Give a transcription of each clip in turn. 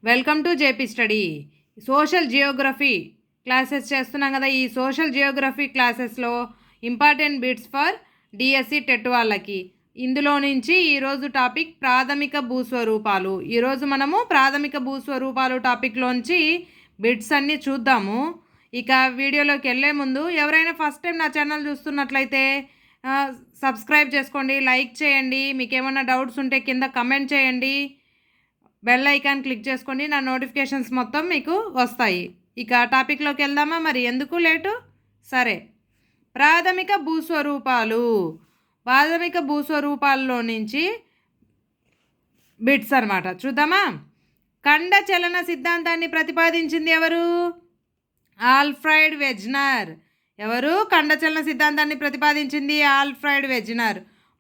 Welcome to JP study. Social geography classes చేస్తున్నాం కదా. ఈ సోషల్ జియోగ్రఫీ క్లాసెస్లో important bits for DSC TET వాళ్ళకి. ఇందులో నుంచి ఈరోజు టాపిక్ ప్రాథమిక భూస్వరూపాలు. ఈరోజు మనము ప్రాథమిక భూస్వరూపాలు టాపిక్లోంచి బిట్స్ అన్నీ చూద్దాము. ఇక వీడియోలోకి వెళ్ళే ముందు ఎవరైనా ఫస్ట్ టైం నా ఛానల్ చూస్తున్నట్లయితే సబ్స్క్రైబ్ చేసుకోండి, లైక్ చేయండి. మీకు ఏమైనా డౌట్స్ ఉంటే కింద కమెంట్ చేయండి. బెల్ ఐకాన్ క్లిక్ చేసుకోండి, నా నోటిఫికేషన్స్ మొత్తం మీకు వస్తాయి. ఇక టాపిక్లోకి వెళ్దామా? మరి ఎందుకు లేటు? సరే, ప్రాథమిక భూస్వరూపాల్లో నుంచి బిట్స్ అనమాట. చూద్దామా? ఖండ చలన సిద్ధాంతాన్ని ప్రతిపాదించింది ఎవరు? Alfred Wegener. ఎవరు ఖండ చలన సిద్ధాంతాన్ని ప్రతిపాదించింది? Alfred Wegener.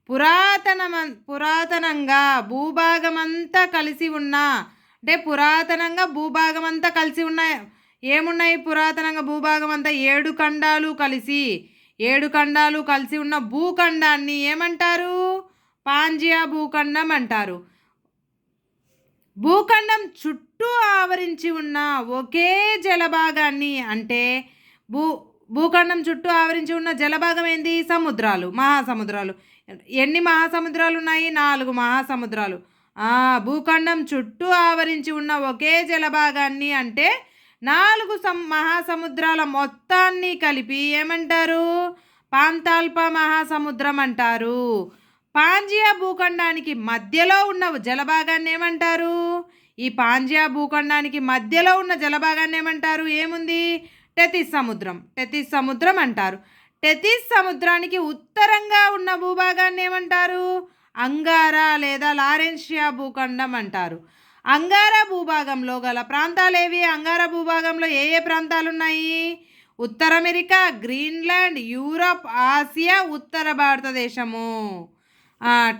పురాతనంగా భూభాగమంతా కలిసి ఉన్న, అంటే పురాతనంగా భూభాగమంతా కలిసి ఉన్న ఏమున్నాయి? పురాతనంగా భూభాగం అంతా 7 ఖండాలు కలిసి ఉన్న భూఖండాన్ని ఏమంటారు? పాంజియా భూఖండం అంటారు. భూఖండం చుట్టూ ఆవరించి ఉన్న ఒకే జలభాగాన్ని, అంటే భూఖండం చుట్టూ ఆవరించి ఉన్న జలభాగం ఏంది? సముద్రాలు, మహాసముద్రాలు. ఎన్ని మహాసముద్రాలు ఉన్నాయి? 4 మహాసముద్రాలు. భూఖండం చుట్టూ ఆవరించి ఉన్న ఒకే జలభాగాన్ని, అంటే 4 మహాసముద్రాల మొత్తాన్ని కలిపి ఏమంటారు? పాంతాల్ప మహాసముద్రం అంటారు. పాంజియా భూఖండానికి మధ్యలో ఉన్న జలభాగాన్ని ఏమంటారు? ఈ పాంజియా భూఖండానికి మధ్యలో ఉన్న జలభాగాన్ని ఏమంటారు? ఏముంది? టెతిస్ సముద్రం అంటారు. టెతిస్ సముద్రానికి ఉత్తరంగా ఉన్న భూభాగాన్ని ఏమంటారు? అంగారా లేదా లారెన్షియా భూఖండం అంటారు. అంగారా భూభాగంలో గల ప్రాంతాలు ఏవి? అంగారా భూభాగంలో ఏ ఏ ప్రాంతాలు ఉన్నాయి? ఉత్తర అమెరికా, గ్రీన్లాండ్, యూరప్, ఆసియా, ఉత్తర భారతదేశము.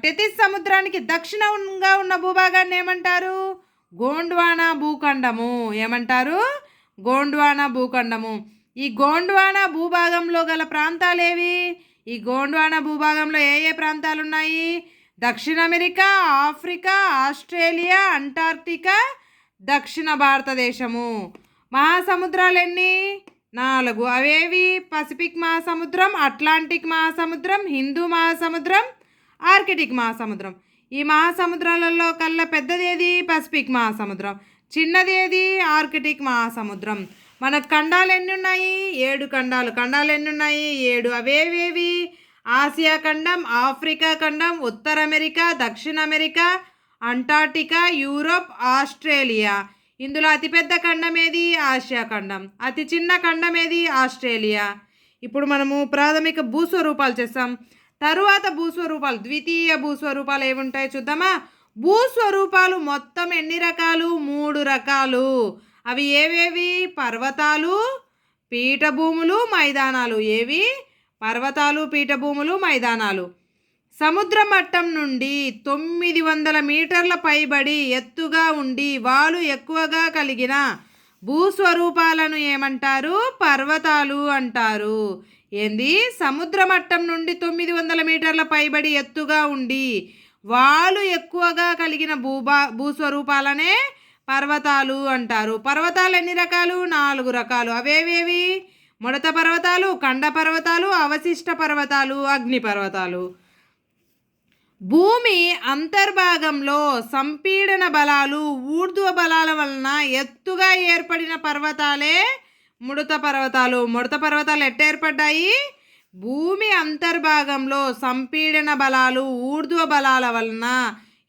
టెతిస్ సముద్రానికి దక్షిణంగా ఉన్న భూభాగాన్ని ఏమంటారు? గోండ్వానా భూఖండము. ఏమంటారు? గోండ్వానా భూఖండము. ఈ గోండ్వానా భూభాగంలో గల ప్రాంతాలేవి? ఈ గోండ్వానా భూభాగంలో ఏ ఏ ప్రాంతాలు ఉన్నాయి? దక్షిణ అమెరికా, ఆఫ్రికా, ఆస్ట్రేలియా, అంటార్క్టికా, దక్షిణ భారతదేశము. మహాసముద్రాలు ఎన్ని? 4. అవేవి? పసిఫిక్ మహాసముద్రం, అట్లాంటిక్ మహాసముద్రం, హిందూ మహాసముద్రం, ఆర్కిటిక్ మహాసముద్రం. ఈ మహాసముద్రాలలో కల్లా పెద్దది ఏది? పసిఫిక్ మహాసముద్రం. చిన్నది ఏది? ఆర్కిటిక్ మహాసముద్రం. మన ఖండాలు ఎన్ని ఉన్నాయి? 7 ఖండాలు ఎన్ని ఉన్నాయి? 7. అవేవేవి? ఆసియా ఖండం, ఆఫ్రికా ఖండం, ఉత్తర అమెరికా, దక్షిణ అమెరికా, అంటార్క్టికా, యూరప్, ఆస్ట్రేలియా. ఇందులో అతిపెద్ద ఖండం ఏది? ఆసియా ఖండం. అతి చిన్న ఖండం ఏది? ఆస్ట్రేలియా. ఇప్పుడు మనము ప్రాథమిక భూస్వరూపాలు చేస్తాం. తరువాత భూస్వరూపాలు, ద్వితీయ భూస్వరూపాలు ఏముంటాయో చూద్దామా? భూస్వరూపాలు మొత్తం ఎన్ని రకాలు? 3 రకాలు. అవి ఏవేవి? పర్వతాలు, పీఠభూములు, మైదానాలు. ఏవి? పర్వతాలు, పీఠభూములు, మైదానాలు. సముద్ర మట్టం నుండి 900 మీటర్ల పైబడి ఎత్తుగా ఉండి వాలు ఎక్కువగా కలిగిన భూస్వరూపాలను ఏమంటారు? పర్వతాలు అంటారు. ఏంది? సముద్ర మట్టం నుండి 900 మీటర్ల పైబడి ఎత్తుగా ఉండి వాలు ఎక్కువగా కలిగిన భూస్వరూపాలనే పర్వతాలు అంటారు. పర్వతాలు ఎన్ని రకాలు? 4 రకాలు. అవేవేవి? ముడత పర్వతాలు, ఖండ పర్వతాలు, అవశిష్ట పర్వతాలు, అగ్ని పర్వతాలు. భూమి అంతర్భాగంలో సంపీడన బలాలు, ఊర్ధ్వ బలాల వలన ఎత్తుగా ఏర్పడిన పర్వతాలే ముడత పర్వతాలు. ముడత పర్వతాలు ఎట్ట ఏర్పడ్డాయి? భూమి అంతర్భాగంలో సంపీడన బలాలు, ఊర్ధ్వ బలాల వలన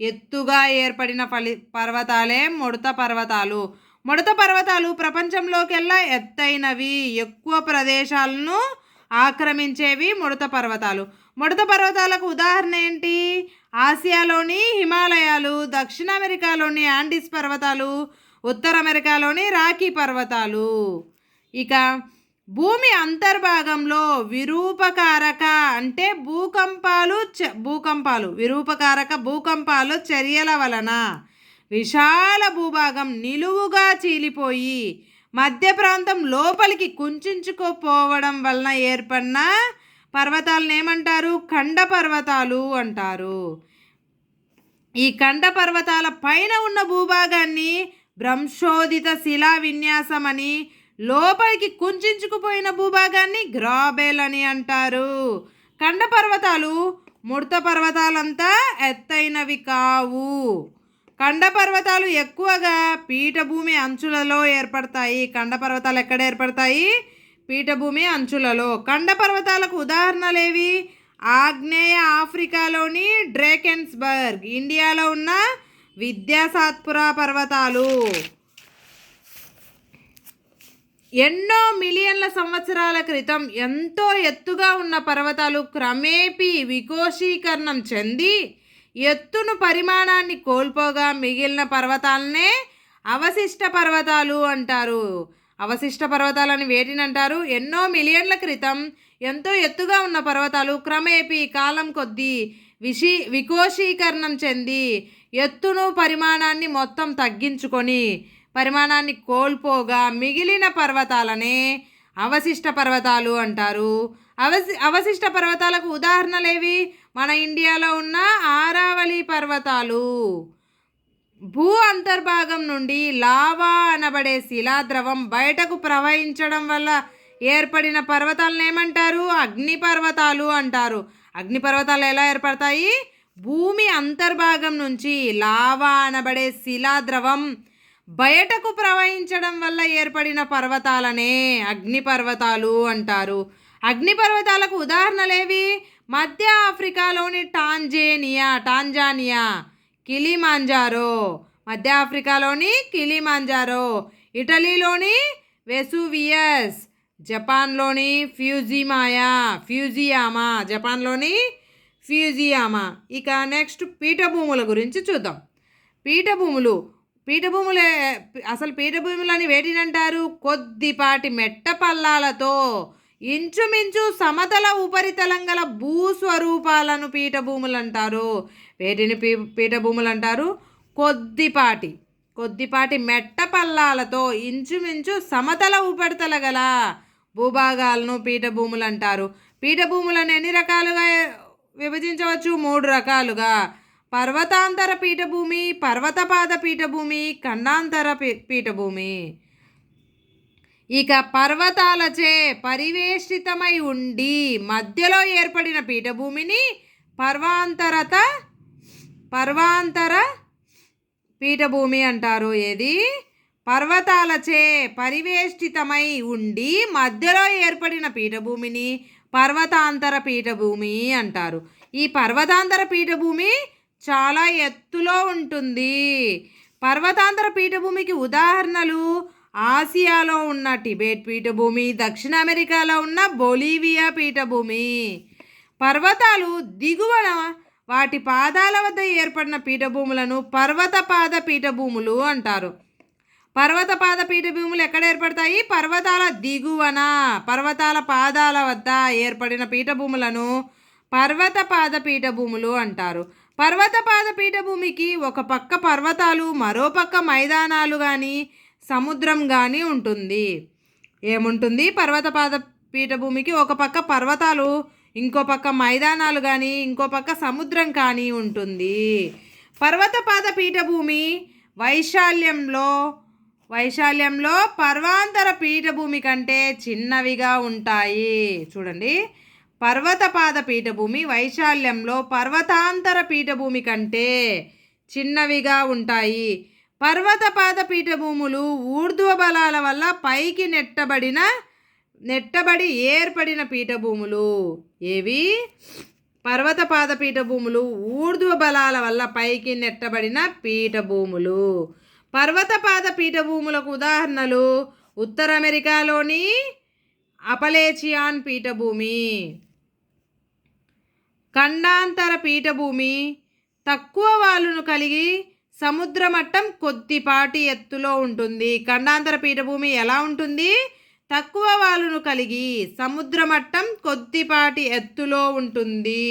ఎత్తుగా ఏర్పడిన పర్వతాలే ముడత పర్వతాలు. ముడత పర్వతాలు ప్రపంచంలోకెల్లా ఎత్తైనవి, ఎక్కువ ప్రదేశాలను ఆక్రమించేవి ముడత పర్వతాలు. ముడత పర్వతాలకు ఉదాహరణ ఏంటి? ఆసియాలోని హిమాలయాలు, దక్షిణ అమెరికాలోని ఆండీస్ పర్వతాలు, ఉత్తర అమెరికాలోని రాకీ పర్వతాలు. ఇక భూమి అంతర్భాగంలో విరూపకారక, అంటే విరూపకారక భూకంపాలు చర్యల వలన విశాల భూభాగం నిలువుగా చీలిపోయి మధ్య ప్రాంతం లోపలికి కుంచుకుపోవడం వలన ఏర్పడిన పర్వతాలను ఏమంటారు? ఖండ పర్వతాలు అంటారు. ఈ ఖండ పర్వతాల పైన ఉన్న భూభాగాన్ని భ్రంశోదిత శిలా విన్యాసం అని, లోపలికి కుంచుకుపోయిన భూభాగాన్ని గ్రాబెల్ అని అంటారు. ఖండ పర్వతాలు ముడత పర్వతాలంతా ఎత్తైనవి కావు. ఖండ పర్వతాలు ఎక్కువగా పీఠభూమి అంచులలో ఏర్పడతాయి. ఖండ పర్వతాలు ఎక్కడ ఏర్పడతాయి? పీఠభూమి అంచులలో. ఖండ పర్వతాలకు ఉదాహరణలేవి? ఆగ్నేయ ఆఫ్రికాలోని డ్రేకెన్స్బర్గ్, ఇండియాలో ఉన్న విద్యాసాత్పురా పర్వతాలు. ఎన్నో మిలియన్ల సంవత్సరాల క్రితం ఎంతో ఎత్తుగా ఉన్న పర్వతాలు క్రమేపీ వికోశీకరణం చెంది ఎత్తును పరిమాణాన్ని కోల్పోగా మిగిలిన పర్వతాలనే అవశిష్ట పర్వతాలు అంటారు. అవశిష్ట పర్వతాలని వేటిని అంటారు? ఎన్నో మిలియన్ల క్రితం ఎంతో ఎత్తుగా ఉన్న పర్వతాలు క్రమేపీ కాలం కొద్దీ వికోశీకరణం చెంది ఎత్తును పరిమాణాన్ని మొత్తం తగ్గించుకొని పరిమాణాన్ని కోల్పోగా మిగిలిన పర్వతాలనే అవశిష్ట పర్వతాలు అంటారు. అవశిష్ట పర్వతాలకు ఉదాహరణలేవి? మన ఇండియాలో ఉన్న ఆరావళి పర్వతాలు. భూ అంతర్భాగం నుండి లావా అనబడే శిలాద్రవం బయటకు ప్రవహించడం వల్ల ఏర్పడిన పర్వతాలను ఏమంటారు? అగ్నిపర్వతాలు అంటారు. అగ్నిపర్వతాలు ఎలా ఏర్పడతాయి? భూమి అంతర్భాగం నుంచి లావా అనబడే శిలాద్రవం బయటకు ప్రవహించడం వల్ల ఏర్పడిన పర్వతాలనే అగ్నిపర్వతాలు అంటారు. అగ్నిపర్వతాలకు ఉదాహరణలేవి? మధ్య ఆఫ్రికాలోని టాంజానియా కిలిమాంజారో, మధ్య ఆఫ్రికాలోని కిలిమాంజారో, ఇటలీలోని వెసువియస్, జపాన్లోని ఫ్యూజియామా, జపాన్లోని ఫ్యూజియామా. ఇక నెక్స్ట్ పీఠభూముల గురించి చూద్దాం. పీఠభూములు అసలు పీఠభూములని వేటినంటారు? కొద్దిపాటి మెట్ట పల్లాలతో ఇంచుమించు సమతల ఉపరితలం గల భూస్వరూపాలను పీఠభూములు అంటారు. వేటిని పీఠభూములు అంటారు? కొద్దిపాటి మెట్ట పల్లాలతో ఇంచుమించు సమతల ఉపరితల గల భూభాగాలను పీఠభూములు అంటారు. పీఠభూములను ఎన్ని రకాలుగా విభజించవచ్చు? 3 రకాలుగా: పర్వతాంతర పీఠభూమి, పర్వతపాద పీఠభూమి, ఖండాంతర పీఠభూమి. ఇక పర్వతాలచే పరివేష్టితమై ఉండి మధ్యలో ఏర్పడిన పీఠభూమిని పర్వాంతర పీఠభూమి అంటారు. ఏది? పర్వతాలచే పరివేష్టితమై ఉండి మధ్యలో ఏర్పడిన పీఠభూమిని పర్వతాంతర పీఠభూమి అంటారు. ఈ పర్వతాంతర పీఠభూమి చాలా ఎత్తులో ఉంటుంది. పర్వతాంతర పీఠభూమికి ఉదాహరణలు ఆసియాలో ఉన్న టిబెట్ పీఠభూమి, దక్షిణ అమెరికాలో ఉన్న బొలీవియా పీఠభూమి. పర్వతాలు దిగువన వాటి పాదాల వద్ద ఏర్పడిన పీఠభూములను పర్వతపాద పీఠభూములు అంటారు. పర్వతపాద పీఠభూములు ఎక్కడ ఏర్పడతాయి? పర్వతాల దిగువన పర్వతాల పాదాల వద్ద ఏర్పడిన పీఠభూములను పర్వతపాద పీఠభూములు అంటారు. పర్వతపాద పీఠభూమికి ఒక పక్క పర్వతాలు, మరో పక్క మైదానాలు కానీ సముద్రం కానీ ఉంటుంది. ఏముంటుంది? పర్వతపాద పీఠభూమికి ఒక పక్క పర్వతాలు, ఇంకో పక్క మైదానాలు కానీ ఇంకో పక్క సముద్రం కానీ ఉంటుంది. పర్వతపాద పీఠభూమి వైశాల్యంలో పర్వాంతర పీఠభూమి కంటే చిన్నవిగా ఉంటాయి. చూడండి, పర్వతపాద పీఠభూమి వైశాల్యంలో పర్వతాంతర పీఠభూమి కంటే చిన్నవిగా ఉంటాయి. పర్వతపాద పీఠభూములు ఊర్ధ్వ బలాల వల్ల పైకి నెట్టబడి ఏర్పడిన పీఠభూములు. ఏవి? పర్వతపాద పీఠభూములు ఊర్ధ్వ బలాల వల్ల పైకి నెట్టబడిన పీఠభూములు. పర్వతపాద పీఠభూములకు ఉదాహరణలు ఉత్తర అమెరికాలోని అపలేచియాన్ పీఠభూమి. ఖండాంతర పీఠభూమి తక్కువ వాలును కలిగి సముద్ర మట్టం కొద్దిపాటి ఎత్తులో ఉంటుంది. ఖండాంతర పీఠభూమి ఎలా ఉంటుంది? తక్కువ వాలును కలిగి సముద్ర మట్టం కొద్దిపాటి ఎత్తులో ఉంటుంది.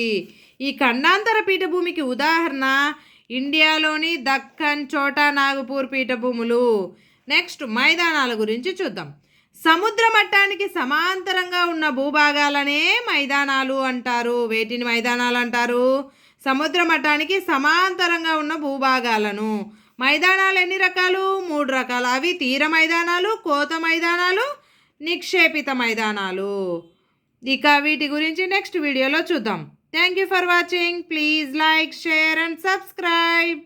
ఈ ఖండాంతర పీఠభూమికి ఉదాహరణ ఇండియాలోని దక్కన్, చోటా నాగపూర్ పీఠభూములు. నెక్స్ట్ మైదానాల గురించి చూద్దాం. సముద్ర మట్టానికి సమాంతరంగా ఉన్న భూభాగాలనే మైదానాలు అంటారు. వేటిని మైదానాలు అంటారు? సముద్ర మట్టానికి సమాంతరంగా ఉన్న భూభాగాలను. మైదానాలు ఎన్ని రకాలు? 3 రకాలు. అవి తీర మైదానాలు, కోత మైదానాలు, నిక్షేపిత మైదానాలు. ఇక వీటి గురించి నెక్స్ట్ వీడియోలో చూద్దాం. Thank you for watching. Please like, share and subscribe.